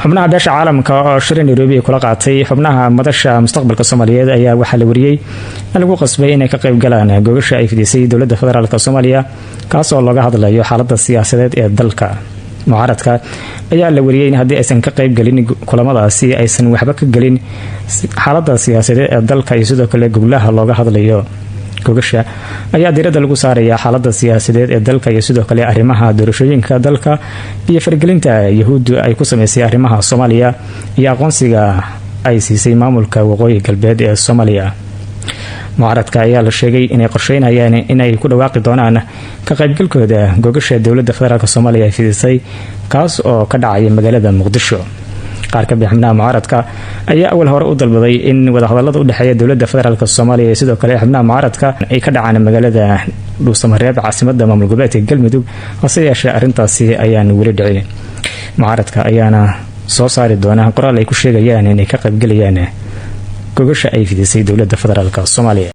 xubnaha beesha caalamka oo shir Nairobi kula qaatay xubnaha madasha mustaqbalka Soomaaliyeed ayaa waxa la wariyay in lagu qasbay inay ka qayb galaan gogasha ay fidisay dowladda federaalka Soomaaliya kaas oo laga hadlayo xaaladda siyaasadeed ee dalka. mucaaradka ayaa la wariyay in haddii aysan ka qayb galin kulamadaasi aysan waxba ka galin xaaladda siyaasadeed ee dalka iyo sidoo kale gobolaha looga hadlayo. gogasha ayaa diiradda lagu saaraya xaaladda siyaasadeed ee dalka iyo sidoo kale arrimaha doorashooyinka dalka iyo fargelinta Yahuuddu ay ku sameysay arrimaha Soomaaliya iyo aqoonsiga ay siisay maamulka waqooyi galbeed ee Soomaaliya. mucaaradka ayaa la sheegay inay qorsheynayaan inay ku dhawaaqi doonaan ka qaybgalkooda gogasha dowladda federaalka Soomaaliya ay fidisay kaas oo ka dhacay magaalada Muqdisho. qaar ka xubnaha mucaaradka ayaa awal hore u dalbaday in wada hadallada u dhaxeeya dowladda federaalka Soomaaliya iyo sidoo kale xubnaha mucaaradka ay ka dhacaan magaalada Dhuusamareeb caasimadda maamul goboleedka Galmudug hase yeeshee arrintaasi ayaan weli dhicin. mucaaradka ayaana soo saari doona qoraal ay ku sheegayaan inay ka qaybgalayaan gogasha ay fidisay dowladda federaalka Soomaaliya.